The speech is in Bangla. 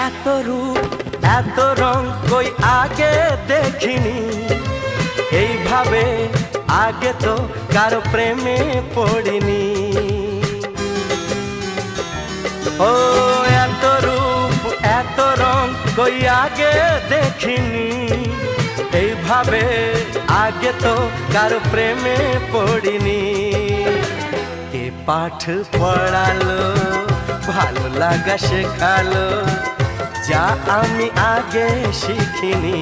এত রূপ এত রং কই আগে দেখিনি, এইভাবে আগে তো কারো প্রেমে পড়িনি। ও এত রূপ এত রং কই আগে দেখিনি, এইভাবে আগে তো কারো প্রেমে পড়িনি। কে পাঠ পড়ালো ভালো লাগা শেখালো, যা আমি আগে শিখিনি।